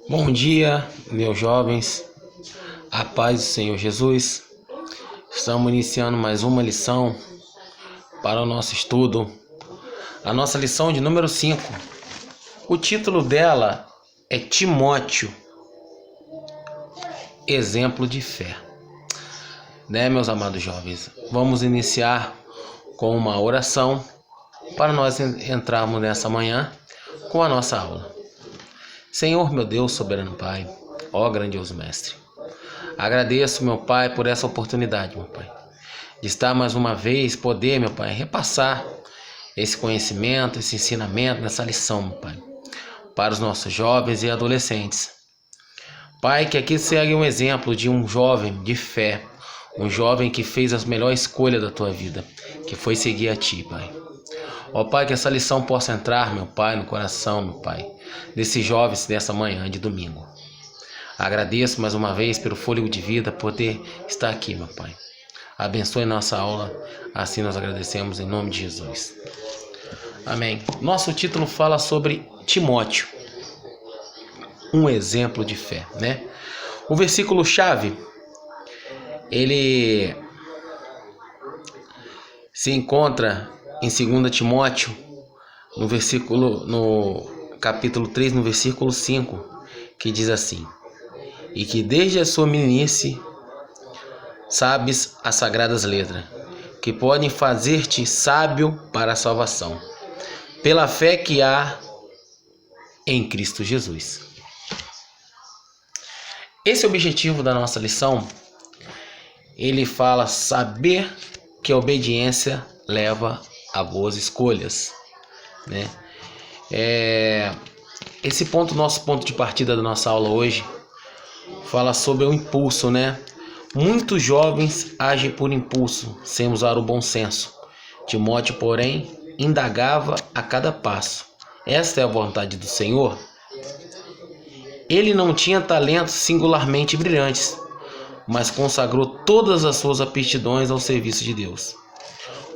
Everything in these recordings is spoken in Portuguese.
Bom dia, meus jovens, a paz do Senhor Jesus. Estamos iniciando mais uma lição para o nosso estudo, a nossa lição de número 5. O título dela é Timóteo, exemplo de fé. Meus amados jovens? Vamos iniciar com uma oração para nós entrarmos nessa manhã com a nossa aula. Senhor, meu Deus, soberano Pai, ó grandioso Mestre, agradeço, meu Pai, por essa oportunidade, meu Pai, de estar mais uma vez, poder, meu Pai, repassar esse conhecimento, esse ensinamento nessa lição, meu Pai, para os nossos jovens e adolescentes. Pai, que aqui segue um exemplo de um jovem de fé, um jovem que fez a melhor escolha da tua vida, que foi seguir a Ti, Pai. Ó Pai, que essa lição possa entrar, meu Pai, no coração, meu Pai, desses jovens nessa manhã de domingo. Agradeço mais uma vez pelo fôlego de vida, poder estar aqui, meu Pai. Abençoe nossa aula, assim nós agradecemos em nome de Jesus. Amém. Nosso título fala sobre Timóteo, um exemplo de fé, O versículo-chave, ele se encontra em 2 Timóteo, no capítulo 3, no versículo 5, que diz assim: e que desde a sua meninice sabes as sagradas letras, que podem fazer-te sábio para a salvação, pela fé que há em Cristo Jesus. Esse é o objetivo da nossa lição. Ele fala saber que a obediência leva a boas escolhas, Esse ponto, nosso ponto de partida da nossa aula hoje, fala sobre o impulso, Muitos jovens agem por impulso, sem usar o bom senso. Timóteo, porém, indagava a cada passo: esta é a vontade do Senhor? Ele não tinha talentos singularmente brilhantes, mas consagrou todas as suas aptidões ao serviço de Deus,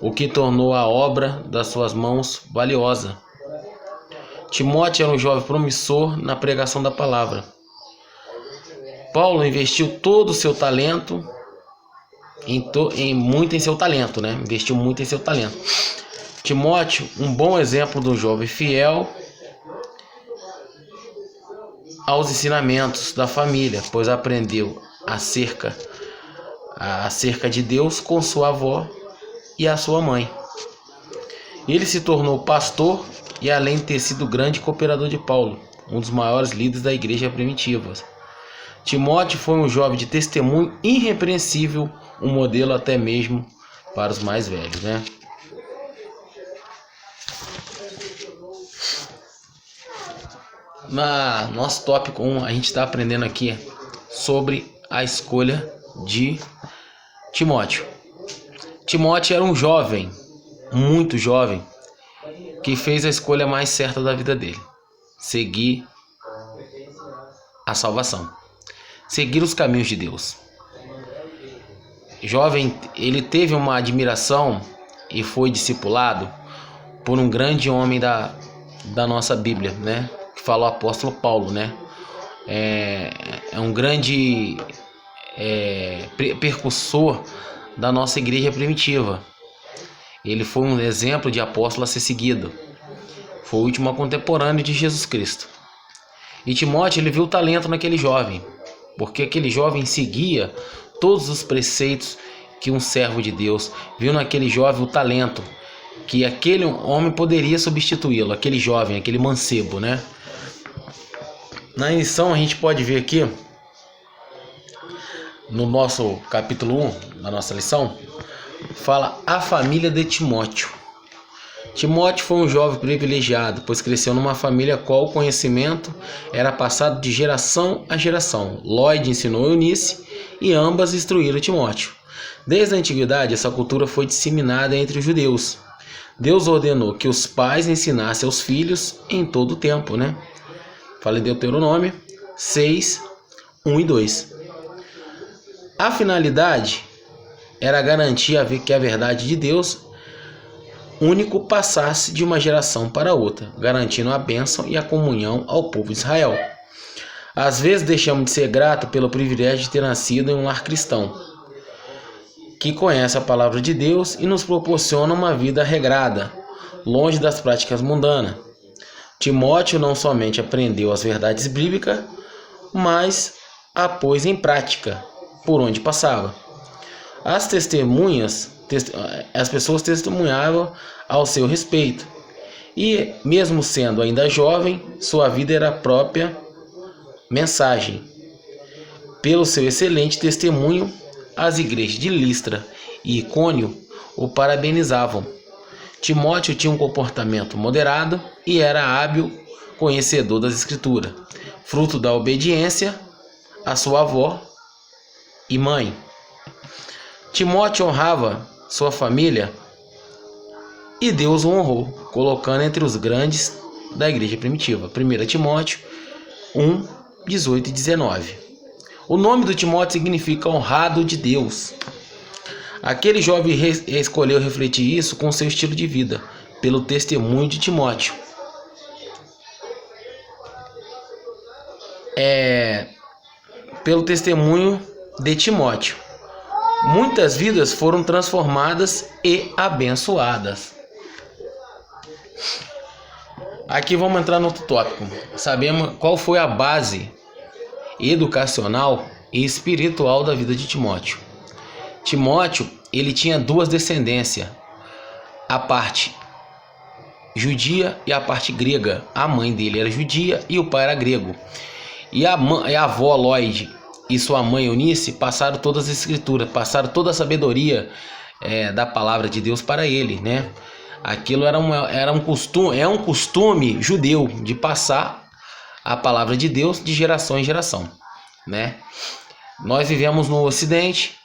o que tornou a obra das suas mãos valiosa. Timóteo era um jovem promissor na pregação da palavra. Paulo investiu todo o seu talento, investiu muito em seu talento. Timóteo, um bom exemplo de um jovem fiel aos ensinamentos da família, pois aprendeu acerca de Deus com sua avó e a sua mãe. Ele se tornou pastor e, além de ter sido grande cooperador de Paulo, um dos maiores líderes da igreja primitiva. Timóteo foi um jovem de testemunho irrepreensível, um modelo até mesmo para os mais velhos, Na nosso tópico 1, a gente está aprendendo aqui sobre a escolha de Timóteo. Timóteo era um jovem, muito jovem, que fez a escolha mais certa da vida dele: seguir a salvação, seguir os caminhos de Deus. Jovem, ele teve uma admiração e foi discipulado por um grande homem da nossa Bíblia, que fala o apóstolo Paulo, É um grande percussor da nossa igreja primitiva. Ele foi um exemplo de apóstolo a ser seguido. Foi o último contemporâneo de Jesus Cristo. E Timóteo, ele viu o talento naquele jovem, porque aquele jovem seguia todos os preceitos que um servo de Deus viu naquele jovem, o talento que aquele homem poderia substituí-lo, aquele jovem, aquele mancebo, Na lição a gente pode ver aqui, no nosso capítulo 1, da nossa lição, fala a família de Timóteo. Timóteo foi um jovem privilegiado, pois cresceu numa família qual o conhecimento era passado de geração a geração. Lloyd ensinou Eunice e ambas instruíram Timóteo. Desde a antiguidade, essa cultura foi disseminada entre os judeus. Deus ordenou que os pais ensinassem aos filhos em todo o tempo, Fala em Deuteronômio 6, 1 e 2. A finalidade era garantir que a verdade de Deus único passasse de uma geração para outra, garantindo a bênção e a comunhão ao povo de Israel. Às vezes deixamos de ser grato pelo privilégio de ter nascido em um lar cristão, que conhece a palavra de Deus e nos proporciona uma vida regrada, longe das práticas mundanas. Timóteo não somente aprendeu as verdades bíblicas, mas a pôs em prática por onde passava. As pessoas testemunhavam ao seu respeito, e mesmo sendo ainda jovem, sua vida era a própria mensagem. Pelo seu excelente testemunho, as igrejas de Listra e Icônio o parabenizavam. Timóteo tinha um comportamento moderado e era hábil conhecedor das Escrituras, fruto da obediência à sua avó e mãe. Timóteo honrava sua família e Deus o honrou, colocando entre os grandes da igreja primitiva. 1 Timóteo 1, 18 e 19. O nome do Timóteo significa honrado de Deus. Aquele jovem escolheu refletir isso com seu estilo de vida, pelo testemunho de Timóteo. Pelo testemunho de Timóteo, muitas vidas foram transformadas e abençoadas. Aqui vamos entrar no outro tópico. Sabemos qual foi a base educacional e espiritual da vida de Timóteo. Timóteo, ele tinha duas descendências, a parte judia e a parte grega. A mãe dele era judia e o pai era grego. E a avó Lloyd e sua mãe Eunice passaram todas as escrituras, passaram toda a sabedoria da palavra de Deus para ele, né? Aquilo era um costume judeu de passar a palavra de Deus de geração em geração, né? Nós vivemos no Ocidente,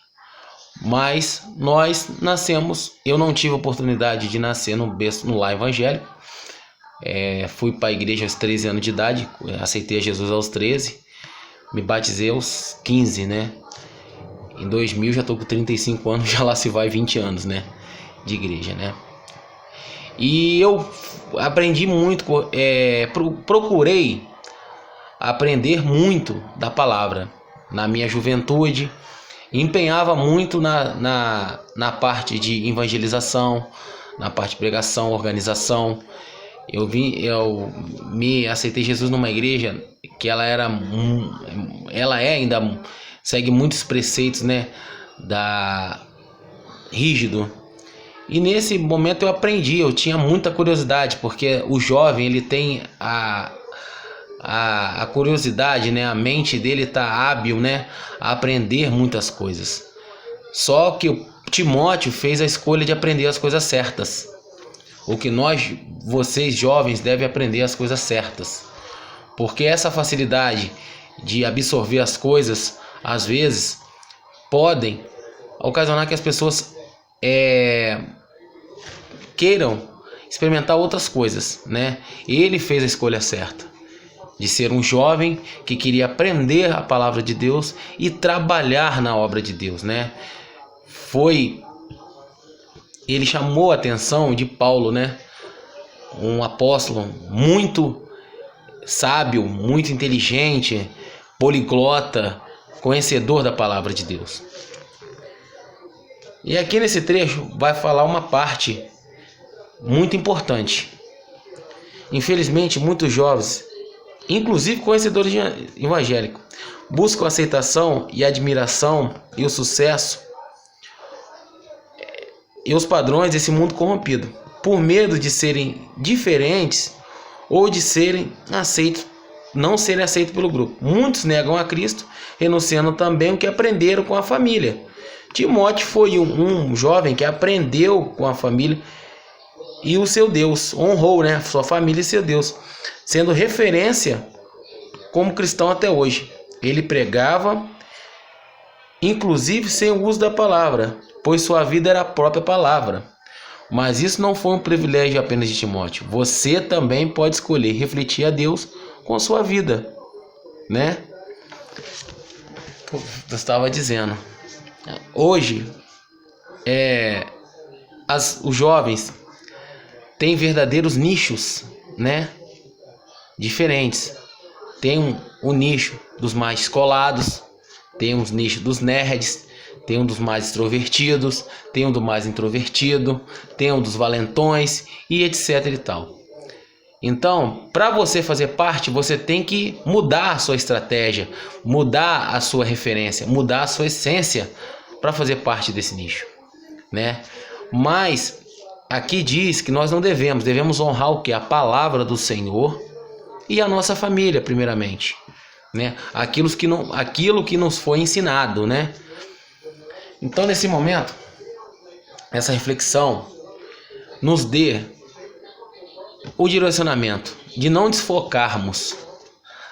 mas nós nascemos. Eu não tive a oportunidade de nascer no lar evangélico. Fui para a igreja aos 13 anos de idade, aceitei a Jesus aos 13, me batizei aos 15, né? Em 2000 já estou com 35 anos, já lá se vai 20 anos, né? De igreja, né? E eu aprendi muito, procurei aprender muito da palavra na minha juventude, empenhava muito na parte de evangelização, na parte de pregação, organização. Eu me aceitei Jesus numa igreja que ela ainda segue muitos preceitos, né, rígido. E nesse momento eu aprendi, eu tinha muita curiosidade, porque o jovem ele tem a curiosidade, né, a mente dele está hábil, né, a aprender muitas coisas. Só que o Timóteo fez a escolha de aprender as coisas certas. O que vocês jovens, devem aprender as coisas certas. Porque essa facilidade de absorver as coisas, às vezes, podem ocasionar que as pessoas queiram experimentar outras coisas, né? Ele fez a escolha certa de ser um jovem que queria aprender a palavra de Deus e trabalhar na obra de Deus, né? Ele chamou a atenção de Paulo, né? Um apóstolo muito sábio, muito inteligente, poliglota, conhecedor da palavra de Deus. E aqui nesse trecho vai falar uma parte muito importante. Infelizmente, muitos jovens, inclusive conhecedores evangélicos, buscam aceitação e admiração e o sucesso e os padrões desse mundo corrompido, por medo de serem diferentes ou de não serem aceitos pelo grupo. Muitos negam a Cristo, renunciando também o que aprenderam com a família. Timóteo foi um jovem que aprendeu com a família e o seu Deus, honrou, né, sua família e seu Deus, sendo referência como cristão até hoje. Ele pregava, inclusive sem o uso da palavra, pois sua vida era a própria palavra. Mas isso não foi um privilégio apenas de Timóteo. Você também pode escolher refletir a Deus com a sua vida, né? Eu estava dizendo, hoje os jovens têm verdadeiros nichos, né? Diferentes. Tem o nicho dos mais descolados, tem os nichos dos nerds, tem um dos mais extrovertidos, tem um do mais introvertido, tem um dos valentões e etc e tal. Então, para você fazer parte, você tem que mudar a sua estratégia, mudar a sua referência, mudar a sua essência para fazer parte desse nicho, né? Mas aqui diz que nós não devemos honrar o que? A palavra do Senhor e a nossa família, primeiramente, né? Aquilo que nos foi ensinado, né? Então, nesse momento, essa reflexão nos dê o direcionamento de não desfocarmos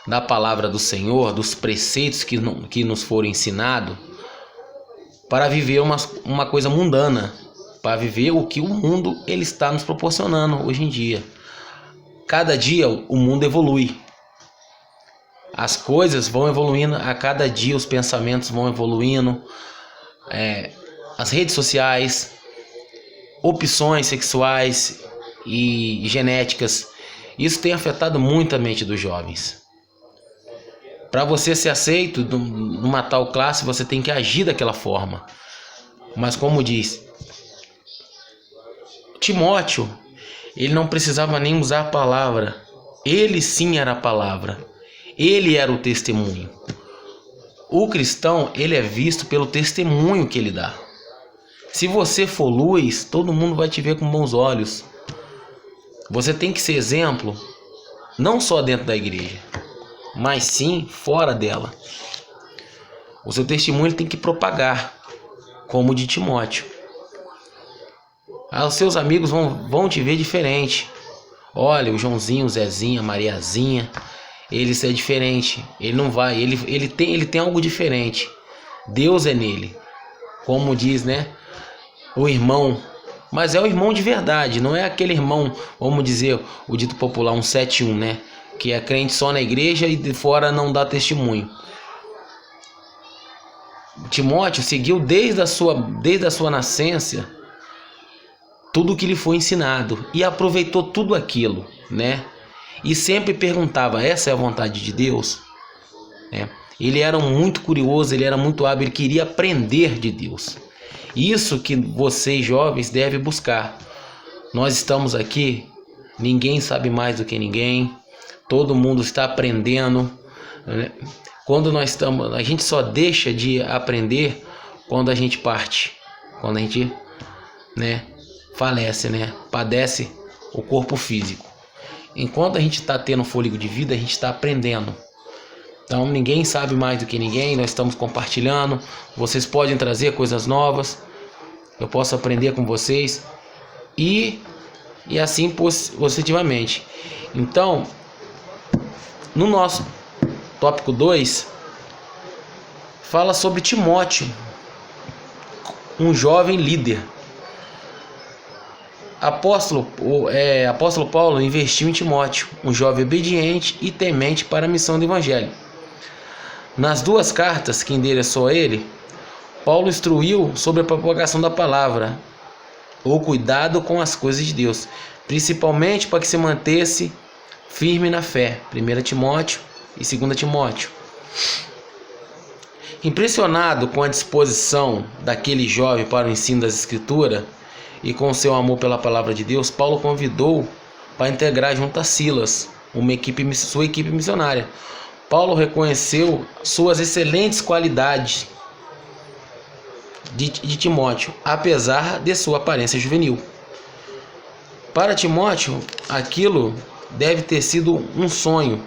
da palavra do Senhor, dos preceitos que nos foram ensinados, para viver uma coisa mundana, para viver o que o mundo ele está nos proporcionando hoje em dia. Cada dia o mundo evolui, as coisas vão evoluindo, a cada dia os pensamentos vão evoluindo, as redes sociais, opções sexuais e genéticas, isso tem afetado muito a mente dos jovens. Para você ser aceito numa tal classe, você tem que agir daquela forma. Mas como diz Timóteo, ele não precisava nem usar a palavra, ele sim era a palavra, ele era o testemunho. O cristão, ele é visto pelo testemunho que ele dá. Se você for luz, todo mundo vai te ver com bons olhos. Você tem que ser exemplo, não só dentro da igreja, mas sim fora dela. O seu testemunho tem que propagar, como o de Timóteo. Os seus amigos vão te ver diferente. Olha, o Joãozinho, o Zezinho, a Mariazinha, ele é diferente. Ele não vai, ele tem algo diferente. Deus é nele. Como diz, né? O irmão. Mas é o irmão de verdade, não é aquele irmão, vamos dizer, o dito popular 171, né? Que é crente só na igreja e de fora não dá testemunho. Timóteo seguiu desde a sua nascença tudo o que lhe foi ensinado e aproveitou tudo aquilo, né? E sempre perguntava, essa é a vontade de Deus? Ele era muito curioso, ele era muito hábil, ele queria aprender de Deus. Isso que vocês jovens devem buscar. Nós estamos aqui, ninguém sabe mais do que ninguém, todo mundo está aprendendo, né? Quando nós estamos, a gente só deixa de aprender quando a gente parte, quando a gente, né, falece, né, padece o corpo físico. Enquanto a gente está tendo fôlego de vida, a gente está aprendendo. Então ninguém sabe mais do que ninguém, nós estamos compartilhando, vocês podem trazer coisas novas, eu posso aprender com vocês e assim positivamente. Então, no nosso tópico 2, fala sobre Timóteo, um jovem líder. Apóstolo Paulo investiu em Timóteo, um jovem obediente e temente para a missão do Evangelho. Nas duas cartas que endereçou a ele, Paulo instruiu sobre a propagação da palavra, o cuidado com as coisas de Deus, principalmente para que se mantesse firme na fé. 1 Timóteo e 2 Timóteo. Impressionado com a disposição daquele jovem para o ensino das Escrituras e com seu amor pela palavra de Deus, Paulo convidou para integrar junto a Silas sua equipe missionária. Paulo reconheceu suas excelentes qualidades de Timóteo, apesar de sua aparência juvenil. Para Timóteo, aquilo deve ter sido um sonho,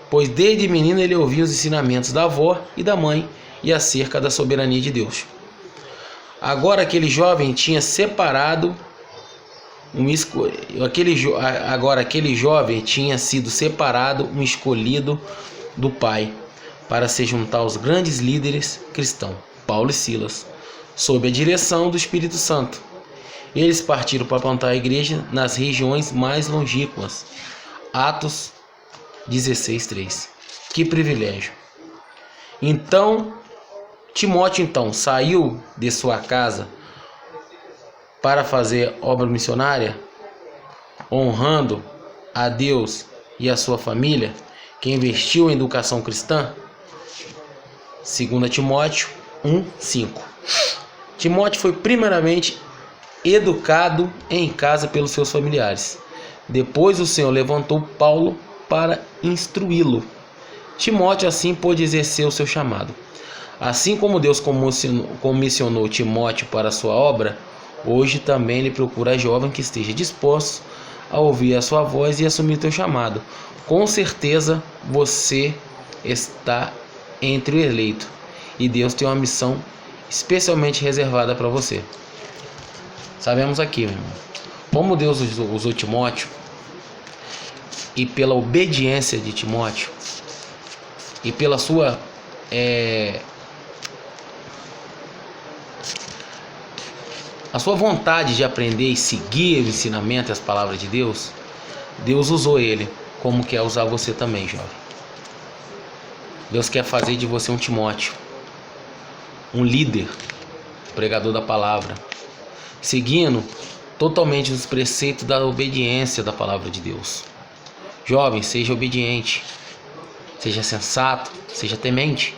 pois desde menino ele ouvia os ensinamentos da avó e da mãe e acerca da soberania de Deus. Agora aquele jovem tinha sido separado, um escolhido do Pai, para se juntar aos grandes líderes cristãos, Paulo e Silas, sob a direção do Espírito Santo. Eles partiram para plantar a igreja nas regiões mais longínquas. Atos 16:3. Que privilégio! Então, Timóteo saiu de sua casa para fazer obra missionária, honrando a Deus e a sua família, que investiu em educação cristã? 2 Timóteo 1:5. Timóteo foi primeiramente educado em casa pelos seus familiares. Depois o Senhor levantou Paulo para instruí-lo. Timóteo assim pôde exercer o seu chamado. Assim como Deus comissionou Timóteo para a sua obra, hoje também ele procura jovem que esteja disposto a ouvir a sua voz e assumir o teu chamado. Com certeza você está entre o eleito e Deus tem uma missão especialmente reservada para você. Sabemos aqui, meu irmão, como Deus usou Timóteo, e pela obediência de Timóteo e pela sua a sua vontade de aprender e seguir o ensinamento e as palavras de Deus, Deus usou ele como quer usar você também, jovem. Deus quer fazer de você um Timóteo, um líder, pregador da palavra, seguindo totalmente os preceitos da obediência da palavra de Deus. Jovem, seja obediente, seja sensato, seja temente.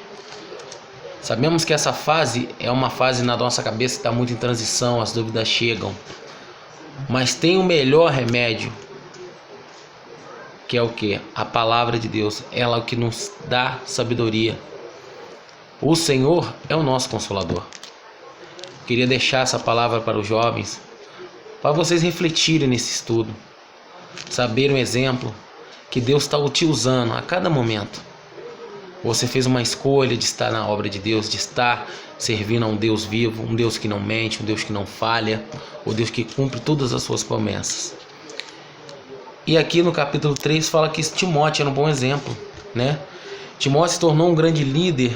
Sabemos que essa fase é uma fase na nossa cabeça que está muito em transição, as dúvidas chegam. Mas tem o melhor remédio, que é o que? A palavra de Deus. Ela é o que nos dá sabedoria. O Senhor é o nosso Consolador. Queria deixar essa palavra para os jovens, para vocês refletirem nesse estudo, saberem o exemplo que Deus está te usando a cada momento. Você fez uma escolha de estar na obra de Deus, de estar servindo a um Deus vivo, um Deus que não mente, um Deus que não falha, o Deus que cumpre todas as suas promessas. E aqui no capítulo 3 fala que Timóteo era um bom exemplo, né? Timóteo se tornou um grande líder,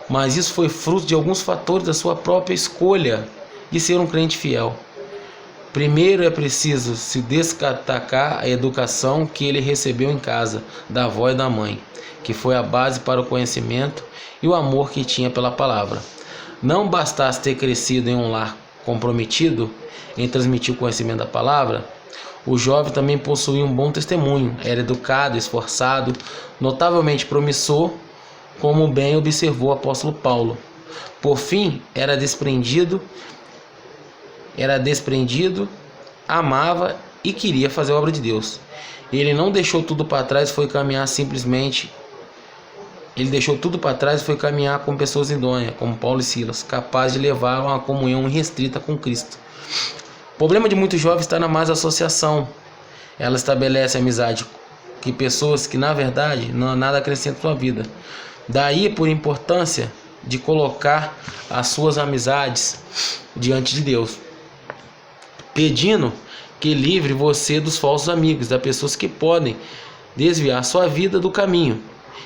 mas isso foi fruto de alguns fatores da sua própria escolha de ser um crente fiel. Primeiro é preciso se destacar a educação que ele recebeu em casa, da avó e da mãe, que foi a base para o conhecimento e o amor que tinha pela palavra. Não bastasse ter crescido em um lar comprometido em transmitir o conhecimento da palavra, o jovem também possuía um bom testemunho, era educado, esforçado, notavelmente promissor, como bem observou o apóstolo Paulo. Por fim, era desprendido, amava e queria fazer a obra de Deus. Ele não deixou tudo para trás, foi caminhar simplesmente. Ele deixou tudo para trás e foi caminhar com pessoas idôneas, como Paulo e Silas, capazes de levar a uma comunhão irrestrita com Cristo. O problema de muitos jovens está na má associação. Ela estabelece amizade com pessoas que, na verdade, nada acrescentam à sua vida. Daí, por importância de colocar as suas amizades diante de Deus, pedindo que livre você dos falsos amigos, das pessoas que podem desviar sua vida do caminho.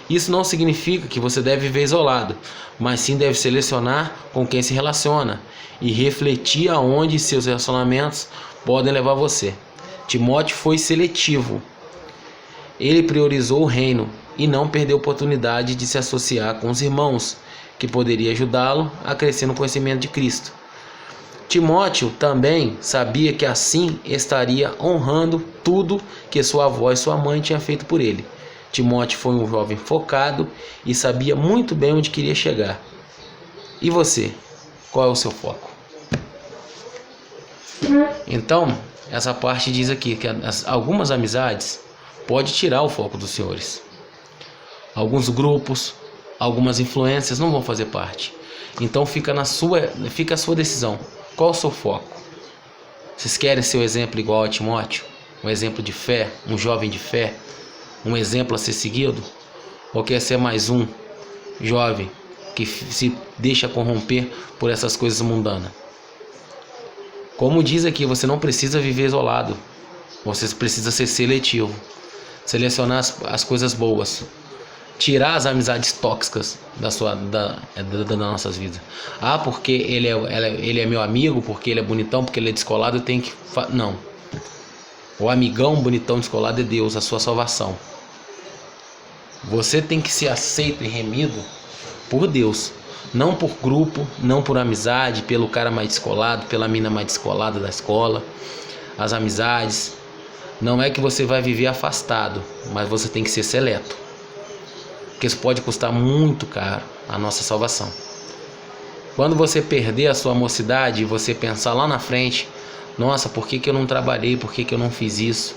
Isso não significa que você deve viver isolado, mas sim deve selecionar com quem se relaciona e refletir aonde seus relacionamentos podem levar você. Timóteo foi seletivo. Ele priorizou o reino e não perdeu a oportunidade de se associar com os irmãos, que poderia ajudá-lo a crescer no conhecimento de Cristo. Timóteo também sabia que assim estaria honrando tudo que sua avó e sua mãe tinham feito por ele. Timóteo foi um jovem focado e sabia muito bem onde queria chegar. E você? Qual é o seu foco? Então, essa parte diz aqui que algumas amizades podem tirar o foco dos senhores. Alguns grupos, algumas influências não vão fazer parte. Então fica a sua decisão. Qual o seu foco? Vocês querem ser um exemplo igual a Timóteo? Um exemplo de fé? Um jovem de fé? Um exemplo a ser seguido? Ou quer ser mais um jovem que se deixa corromper por essas coisas mundanas? Como diz aqui, você não precisa viver isolado. Você precisa ser seletivo. Selecionar as coisas boas. Tirar as amizades tóxicas das nossas vidas. Ah, porque ele é meu amigo, porque ele é bonitão, porque ele é descolado, eu tenho que... Não. O amigão bonitão descolado é Deus, a sua salvação. Você tem que ser aceito e remido por Deus. Não por grupo, não por amizade, pelo cara mais descolado, pela mina mais descolada da escola. As amizades. Não é que você vai viver afastado, mas você tem que ser seleto. porque isso pode custar muito caro a nossa salvação. Quando você perder a sua mocidade e você pensar lá na frente, nossa, por que eu não trabalhei, por que eu não fiz isso,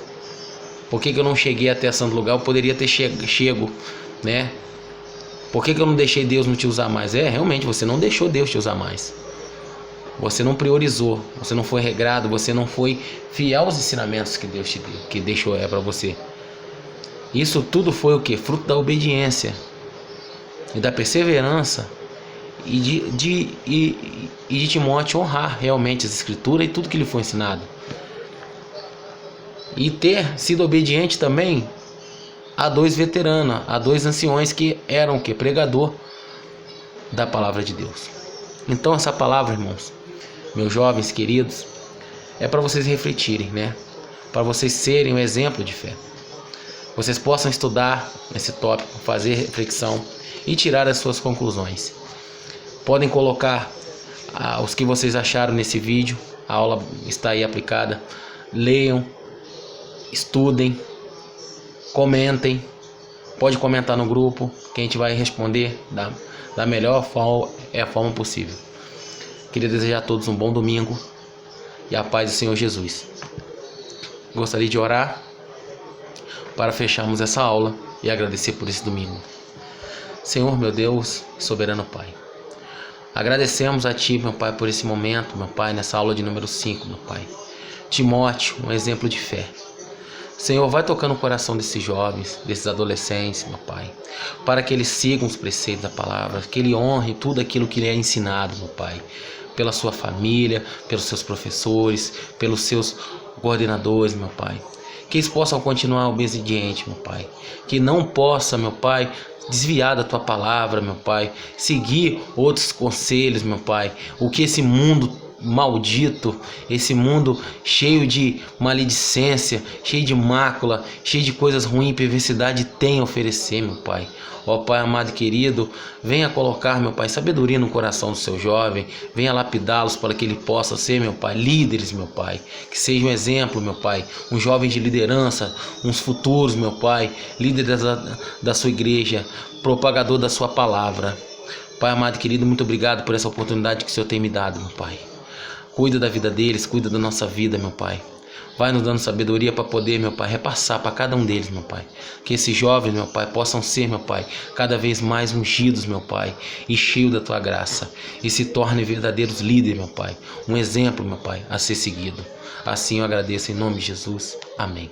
por que eu não cheguei até esse lugar, eu poderia ter chego, né? Por que eu não deixei Deus não te usar mais? Realmente, você não deixou Deus te usar mais. Você não priorizou, você não foi regrado, você não foi fiel aos ensinamentos que Deus te deu, que deixou para você. Isso tudo foi o que? Fruto da obediência e da perseverança e de Timóteo honrar realmente as escrituras e tudo que lhe foi ensinado. E ter sido obediente também a 2 veteranos, a 2 anciões que eram o que? Pregador da palavra de Deus. Então essa palavra, irmãos, meus jovens queridos, é para vocês refletirem, né? Para vocês serem um exemplo de fé. Vocês possam estudar esse tópico, fazer reflexão e tirar as suas conclusões. Podem colocar os que vocês acharam nesse vídeo, a aula está aí aplicada. Leiam, estudem, comentem. Pode comentar no grupo, que a gente vai responder da melhor forma possível. Queria desejar a todos um bom domingo e a paz do Senhor Jesus. Gostaria de orar para fecharmos essa aula e agradecer por esse domingo. Senhor, meu Deus, soberano Pai, agradecemos a Ti, meu Pai, por esse momento, meu Pai, nessa aula de número 5, meu Pai. Timóteo, um exemplo de fé. Senhor, vai tocando o coração desses jovens, desses adolescentes, meu Pai, para que eles sigam os preceitos da palavra, que ele honre tudo aquilo que lhe é ensinado, meu Pai, pela sua família, pelos seus professores, pelos seus coordenadores, meu Pai. Que eles possam continuar obedientes, meu Pai. Que não possa, meu Pai, desviar da Tua palavra, meu Pai. Seguir outros conselhos, meu Pai. O que esse mundo maldito, esse mundo cheio de maledicência, cheio de mácula, cheio de coisas ruins e perversidade tem a oferecer, meu Pai. Ó Pai amado e querido, venha colocar, meu Pai, sabedoria no coração do seu jovem, venha lapidá-los para que ele possa ser, meu Pai, líderes, meu Pai, que seja um exemplo, meu Pai, um jovem de liderança, uns futuros, meu Pai, líderes da sua igreja, propagador da sua palavra. Pai amado e querido, muito obrigado por essa oportunidade que o Senhor tem me dado, meu Pai. Cuida da vida deles, cuida da nossa vida, meu Pai. Vai nos dando sabedoria para poder, meu Pai, repassar para cada um deles, meu Pai. Que esses jovens, meu Pai, possam ser, meu Pai, cada vez mais ungidos, meu Pai, e cheios da Tua graça. E se tornem verdadeiros líderes, meu Pai. Um exemplo, meu Pai, a ser seguido. Assim eu agradeço em nome de Jesus. Amém.